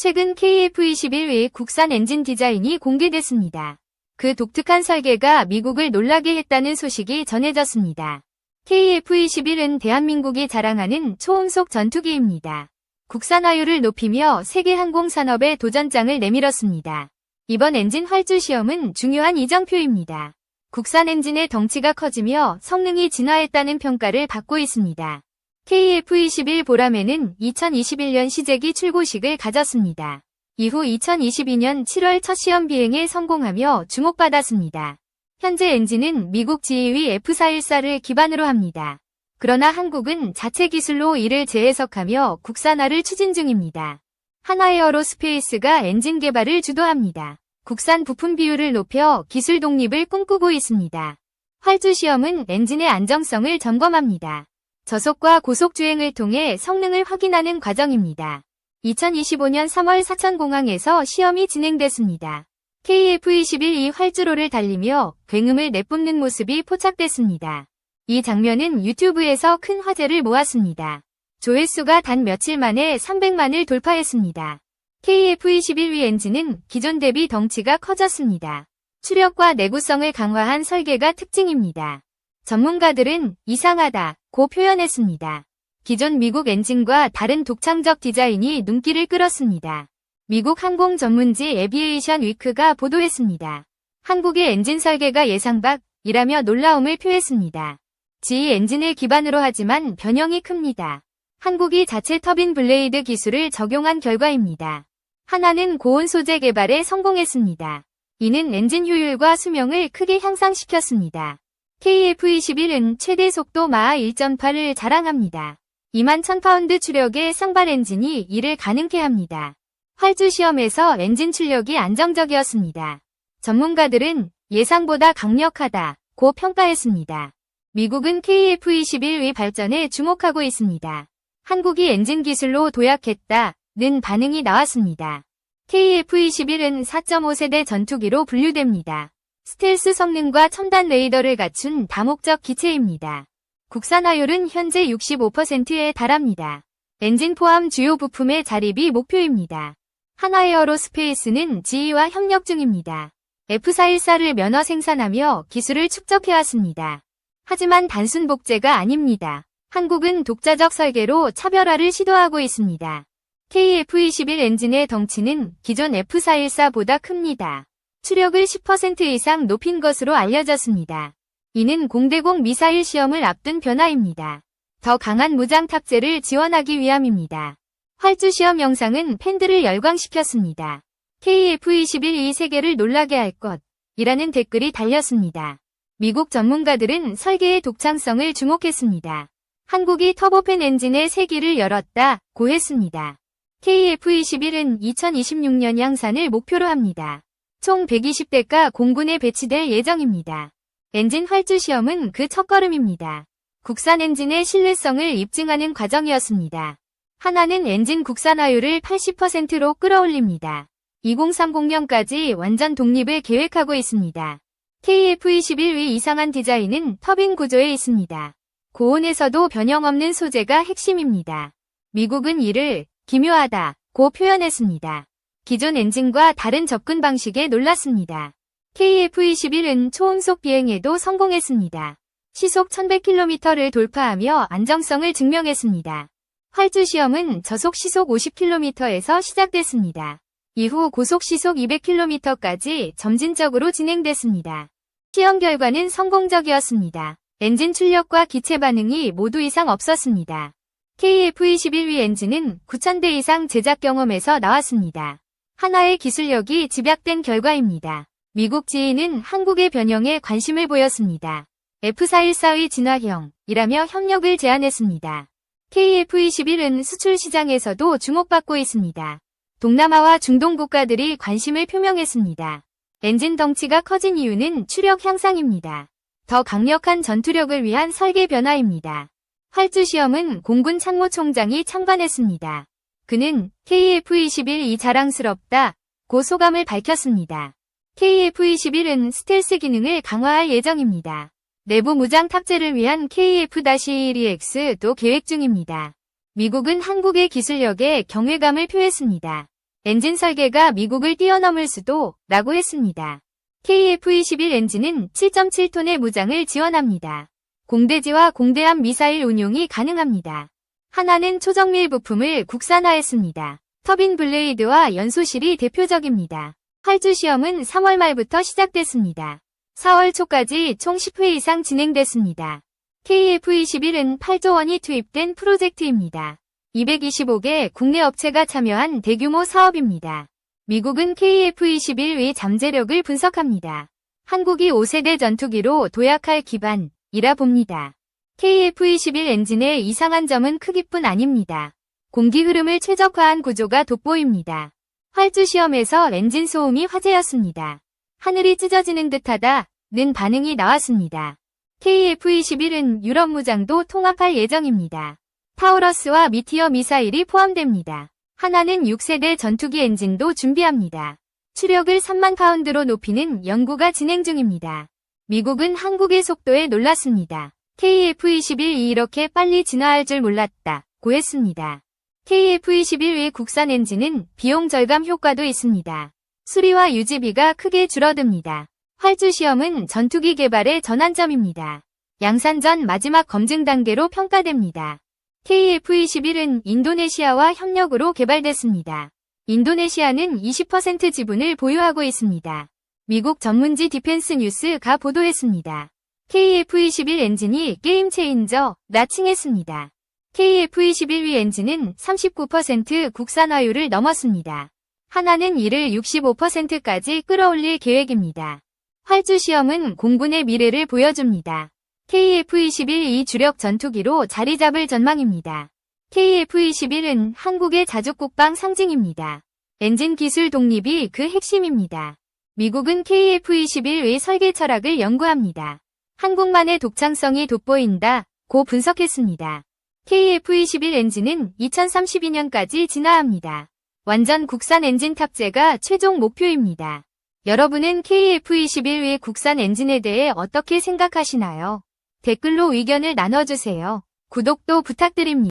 최근 KF-21의 국산 엔진 디자인이 공개됐습니다. 그 독특한 설계가 미국을 놀라게 했다는 소식이 전해졌습니다. KF-21은 대한민국이 자랑하는 초음속 전투기입니다. 국산화율을 높이며 세계 항공산업의 도전장을 내밀었습니다. 이번 엔진 활주 시험은 중요한 이정표입니다. 국산 엔진의 덩치가 커지며 성능이 진화했다는 평가를 받고 있습니다. KF-21 보라매는 2021년 시제기 출고식을 가졌습니다. 이후 2022년 7월 첫 시험 비행에 성공하며 주목받았습니다. 현재 엔진은 미국 GE의 F414를 기반으로 합니다. 그러나 한국은 자체 기술로 이를 재해석하며 국산화를 추진 중입니다. 한화에어로스페이스가 엔진 개발을 주도합니다. 국산 부품 비율을 높여 기술 독립을 꿈꾸고 있습니다. 활주 시험은 엔진의 안정성을 점검합니다. 저속과 고속 주행을 통해 성능을 확인하는 과정입니다. 2025년 3월 사천공항에서 시험이 진행됐습니다. KF-21이 활주로를 달리며 굉음을 내뿜는 모습이 포착됐습니다. 이 장면은 유튜브에서 큰 화제를 모았습니다. 조회수가 단 며칠 만에 300만을 돌파했습니다. KF-21위 엔진은 기존 대비 덩치가 커졌습니다. 추력과 내구성을 강화한 설계가 특징입니다. 전문가들은 이상하다고 표현했습니다. 기존 미국 엔진과 다른 독창적 디자인이 눈길을 끌었습니다. 미국 항공 전문지 에비에이션 위크가 보도했습니다. 한국의 엔진 설계가 예상 밖이라며 놀라움을 표했습니다. GE 엔진을 기반으로 하지만 변형이 큽니다. 한국이 자체 터빈 블레이드 기술을 적용한 결과입니다. 한화는 고온 소재 개발에 성공했습니다. 이는 엔진 효율과 수명을 크게 향상시켰습니다. KF-21은 최대 속도 마하 1.8을 자랑합니다. 21,000파운드 추력의 쌍발 엔진이 이를 가능케 합니다. 활주 시험에서 엔진 출력이 안정적이었습니다. 전문가들은 예상보다 강력하다고 평가했습니다. 미국은 KF-21의 발전에 주목하고 있습니다. 한국이 엔진 기술로 도약했다는 반응이 나왔습니다. KF-21은 4.5세대 전투기로 분류됩니다. 스텔스 성능과 첨단 레이더를 갖춘 다목적 기체입니다. 국산화율은 현재 65%에 달합니다. 엔진 포함 주요 부품의 자립이 목표입니다. 한화에어로스페이스는 GE와 협력 중입니다. F414를 면허 생산하며 기술을 축적해왔습니다. 하지만 단순 복제가 아닙니다. 한국은 독자적 설계로 차별화를 시도하고 있습니다. KF-21 엔진의 덩치는 기존 F414보다 큽니다. 추력을 10% 이상 높인 것으로 알려졌습니다. 이는 공대공 미사일 시험을 앞둔 변화입니다. 더 강한 무장 탑재를 지원하기 위함입니다. 활주 시험 영상은 팬들을 열광시켰습니다. KF-21이 세계를 놀라게 할 것이라는 댓글이 달렸습니다. 미국 전문가들은 설계의 독창성을 주목했습니다. 한국이 터보팬 엔진의 세기를 열었다고 했습니다. KF-21은 2026년 양산을 목표로 합니다. 총 120대가 공군에 배치될 예정입니다. 엔진 활주 시험은 그 첫걸음입니다. 국산 엔진의 신뢰성을 입증하는 과정이었습니다. 한화는 엔진 국산화율을 80%로 끌어올립니다. 2030년까지 완전 독립을 계획하고 있습니다. KF-21의 이상한 디자인은 터빈 구조에 있습니다. 고온에서도 변형 없는 소재가 핵심입니다. 미국은 이를 기묘하다고 표현했습니다. 기존 엔진과 다른 접근 방식에 놀랐습니다. KF-21은 초음속 비행에도 성공했습니다. 시속 1100km를 돌파하며 안정성을 증명했습니다. 활주 시험은 저속 시속 50km에서 시작됐습니다. 이후 고속 시속 200km까지 점진적으로 진행됐습니다. 시험 결과는 성공적이었습니다. 엔진 출력과 기체 반응이 모두 이상 없었습니다. KF-21위 엔진은 9,000대 이상 제작 경험에서 나왔습니다. 한화의 기술력이 집약된 결과입니다. 미국 GE는 한국의 변형에 관심을 보였습니다. F414의 진화형이라며 협력을 제안했습니다. KF-21은 수출 시장에서도 주목받고 있습니다. 동남아와 중동 국가들이 관심을 표명했습니다. 엔진 덩치가 커진 이유는 추력 향상입니다. 더 강력한 전투력을 위한 설계 변화입니다. 활주 시험은 공군 참모총장이 참관했습니다. 그는 KF-21이 자랑스럽다고 소감을 밝혔습니다. KF-21은 스텔스 기능을 강화할 예정입니다. 내부 무장 탑재를 위한 KF-21EX도 계획 중입니다. 미국은 한국의 기술력에 경외감을 표했습니다. 엔진 설계가 미국을 뛰어넘을 수도 라고 했습니다. KF-21 엔진은 7.7톤의 무장을 지원합니다. 공대지와 공대함 미사일 운용이 가능합니다. 하나는 초정밀 부품을 국산화했습니다. 터빈 블레이드와 연소실이 대표적입니다. 활주 시험은 3월 말부터 시작됐습니다. 4월 초까지 총 10회 이상 진행됐습니다. KF-21은 8조 원이 투입된 프로젝트입니다. 225개 국내 업체가 참여한 대규모 사업입니다. 미국은 KF-21의 잠재력을 분석합니다. 한국이 5세대 전투기로 도약할 기반이라 봅니다. KF-21 엔진의 이상한 점은 크기뿐 아닙니다. 공기 흐름을 최적화한 구조가 돋보입니다. 활주 시험에서 엔진 소음이 화제였습니다. 하늘이 찢어지는 듯하다는 반응이 나왔습니다. KF-21은 유럽 무장도 통합할 예정입니다. 타우러스와 미티어 미사일이 포함됩니다. 하나는 6세대 전투기 엔진도 준비합니다. 추력을 3만 파운드로 높이는 연구가 진행 중입니다. 미국은 한국의 속도에 놀랐습니다. KF-21이 이렇게 빨리 진화할 줄 몰랐다고 했습니다. KF-21의 국산 엔진은 비용 절감 효과도 있습니다. 수리와 유지비가 크게 줄어듭니다. 활주 시험은 전투기 개발의 전환점입니다. 양산 전 마지막 검증 단계로 평가됩니다. KF-21은 인도네시아와 협력으로 개발됐습니다. 인도네시아는 20% 지분을 보유하고 있습니다. 미국 전문지 디펜스 뉴스가 보도했습니다. KF-21 엔진이 게임 체인저라 칭했습니다. KF-21위 엔진은 39% 국산화율을 넘었습니다. 하나는 이를 65%까지 끌어올릴 계획입니다. 활주 시험은 공군의 미래를 보여줍니다. KF-21이 주력 전투기로 자리 잡을 전망입니다. KF-21은 한국의 자주국방 상징입니다. 엔진 기술 독립이 그 핵심입니다. 미국은 KF-21의 설계 철학을 연구합니다. 한국만의 독창성이 돋보인다고 분석했습니다. KF-21 엔진은 2032년까지 진화합니다. 완전 국산 엔진 탑재가 최종 목표입니다. 여러분은 KF-21의 국산 엔진에 대해 어떻게 생각하시나요? 댓글로 의견을 나눠주세요. 구독도 부탁드립니다.